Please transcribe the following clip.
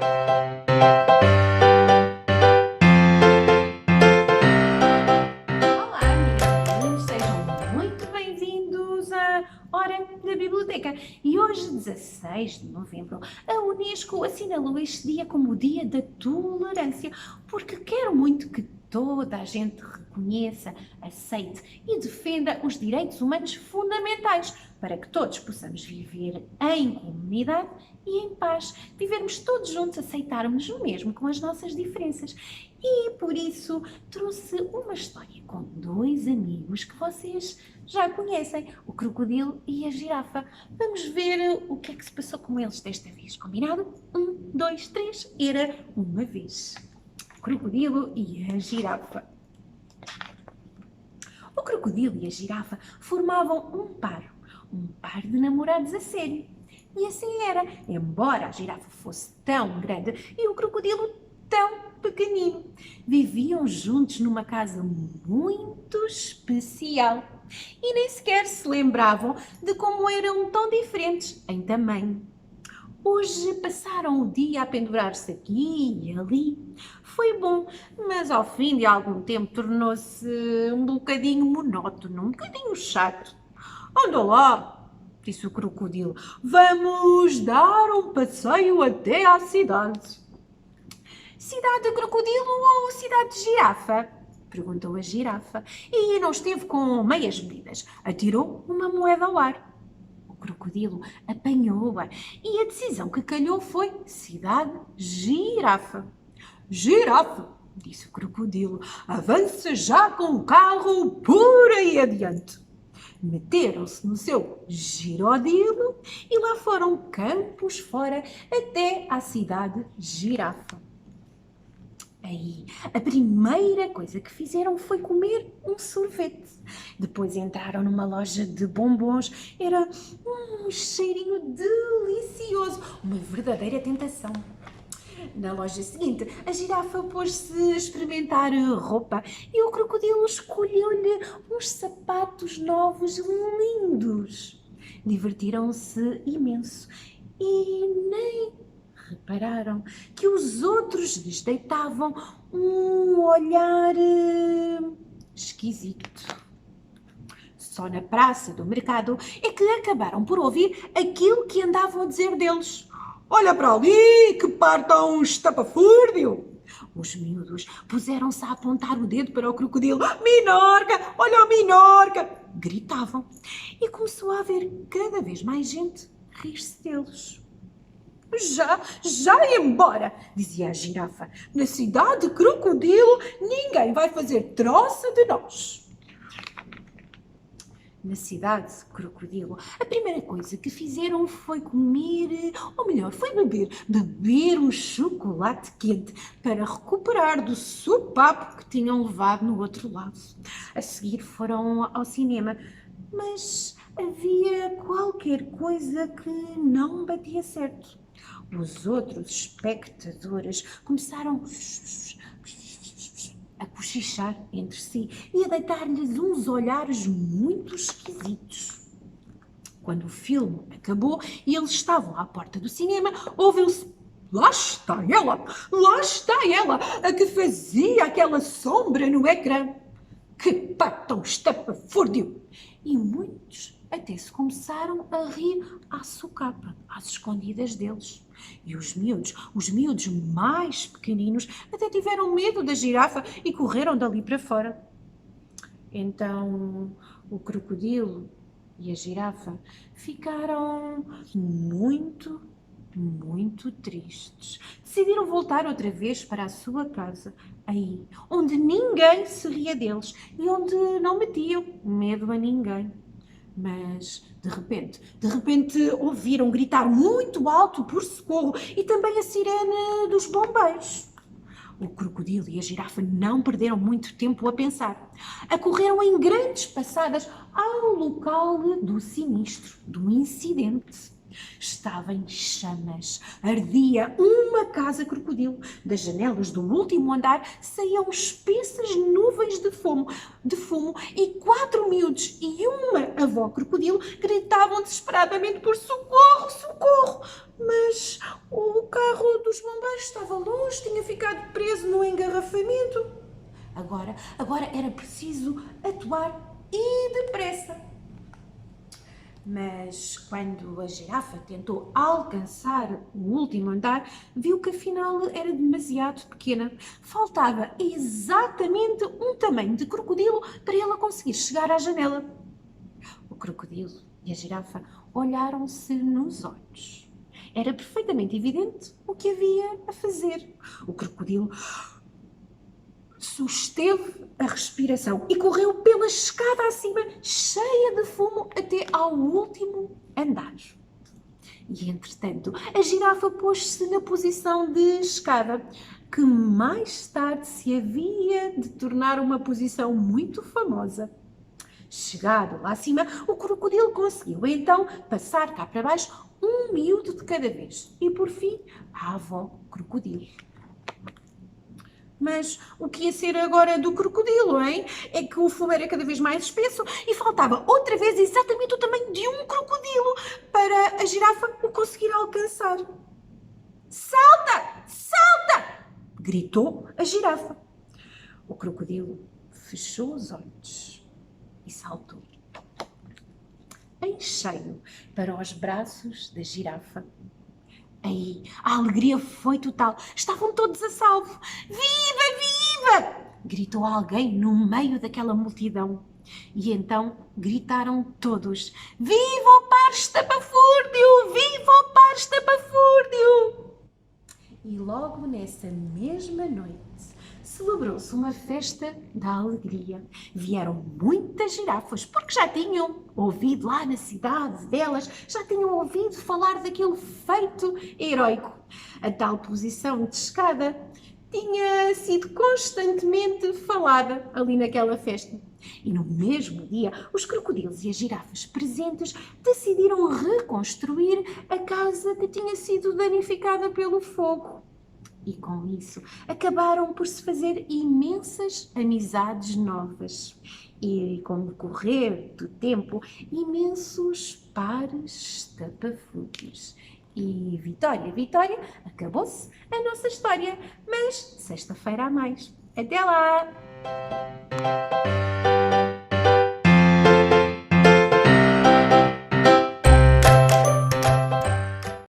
Olá, amiguinhos, sejam muito bem-vindos à Hora da Biblioteca. E hoje, 16 de novembro, a Unesco assinalou este dia como o Dia da Tolerância, porque quero muito que toda a gente reconheça, aceite e defenda os direitos humanos fundamentais para que todos possamos viver em comunidade e em paz, vivermos todos juntos, aceitarmos o mesmo com as nossas diferenças. E por isso trouxe uma história com dois amigos que vocês já conhecem, o crocodilo e a girafa. Vamos ver o que é que se passou com eles desta vez, combinado? 1, 2, 3, era uma vez. O crocodilo e a girafa. O crocodilo e a girafa formavam um par de namorados a sério. E assim era, embora a girafa fosse tão grande e o crocodilo tão pequenino. Viviam juntos numa casa muito especial e nem sequer se lembravam de como eram tão diferentes em tamanho. Hoje passaram o dia a pendurar-se aqui e ali. Foi bom, mas ao fim de algum tempo tornou-se um bocadinho monótono, um bocadinho chato. Anda lá, disse o crocodilo, vamos dar um passeio até à cidade. Cidade de crocodilo ou cidade de girafa? Perguntou a girafa e não esteve com meias medidas. Atirou uma moeda ao ar. O crocodilo apanhou-a e a decisão que calhou foi cidade girafa. Girafa, disse o crocodilo, avança já com o carro por aí adiante. Meteram-se no seu girodilo e lá foram campos fora até à cidade girafa. Aí, a primeira coisa que fizeram foi comer um sorvete. Depois entraram numa loja de bombons. Era um cheirinho delicioso, uma verdadeira tentação. Na loja seguinte, a girafa pôs-se a experimentar roupa e o crocodilo escolheu-lhe uns sapatos novos lindos. Divertiram-se imenso e nem repararam que os outros lhes deitavam um olhar esquisito. Só na praça do mercado é que acabaram por ouvir aquilo que andavam a dizer deles. Olha para ali, que par tão estapafúrdio! Os miúdos puseram-se a apontar o dedo para o crocodilo. Minorca, olha o Minorca! Gritavam. E começou a haver cada vez mais gente rir-se deles. Já embora, dizia a girafa. Na cidade de crocodilo, ninguém vai fazer troça de nós. Na cidade de crocodilo, a primeira coisa que fizeram foi comer, ou melhor, foi beber um chocolate quente para recuperar do sopapo que tinham levado no outro lado. A seguir foram ao cinema, mas havia qualquer coisa que não batia certo. Os outros espectadores começaram a cochichar entre si e a deitar-lhes uns olhares muito esquisitos. Quando o filme acabou e eles estavam à porta do cinema, ouviu-se: lá está ela, a que fazia aquela sombra no ecrã. Que par tão estapafúrdio! E muitos até se começaram a rir à socapa, às escondidas deles. E os miúdos mais pequeninos, até tiveram medo da girafa e correram dali para fora. Então o crocodilo e a girafa ficaram muito tristes. Decidiram voltar outra vez para a sua casa, aí onde ninguém se ria deles e onde não metiam medo a ninguém. Mas, de repente ouviram gritar muito alto por socorro e também a sirene dos bombeiros. O crocodilo e a girafa não perderam muito tempo a pensar. Acorreram em grandes passadas ao local do sinistro, do incidente. Estava em chamas, ardia uma casa crocodilo. Das janelas do último andar saíam espessas nuvens de fumo e 4 miúdos e uma avó crocodilo gritavam desesperadamente por socorro, socorro. Mas o carro dos bombeiros estava longe, tinha ficado preso no engarrafamento. Agora era preciso atuar e depressa. Mas quando a girafa tentou alcançar o último andar, viu que afinal era demasiado pequena. Faltava exatamente um tamanho de crocodilo para ela conseguir chegar à janela. O crocodilo e a girafa olharam-se nos olhos. Era perfeitamente evidente o que havia a fazer. O crocodilo susteve a respiração e correu pela escada acima, cheia de fumo, até ao último andar. E, entretanto, a girafa pôs-se na posição de escada, que mais tarde se havia de tornar uma posição muito famosa. Chegado lá acima, o crocodilo conseguiu então passar cá para baixo um miúdo de cada vez e, por fim, a avó crocodilo. Mas o que ia ser agora do crocodilo, hein? É que o fumo era cada vez mais espesso e faltava outra vez exatamente o tamanho de um crocodilo para a girafa o conseguir alcançar. Salta! Salta! Gritou a girafa. O crocodilo fechou os olhos e saltou em cheio para os braços da girafa. Aí, a alegria foi total. Estavam todos a salvo. Viva, viva! Gritou alguém no meio daquela multidão. E então gritaram todos: Viva o par estapafúrdio! Viva o par estapafúrdio! E logo nessa mesma noite celebrou-se uma festa da alegria. Vieram muitas girafas, porque já tinham ouvido lá na cidade delas, já tinham ouvido falar daquele feito heroico. A tal posição de escada tinha sido constantemente falada ali naquela festa. E no mesmo dia, os crocodilos e as girafas presentes decidiram reconstruir a casa que tinha sido danificada pelo fogo. E com isso acabaram por se fazer imensas amizades novas. E com o correr do tempo, imensos pares estapafúrdios. E Vitória, Vitória, acabou-se a nossa história. Mas sexta-feira há mais. Até lá!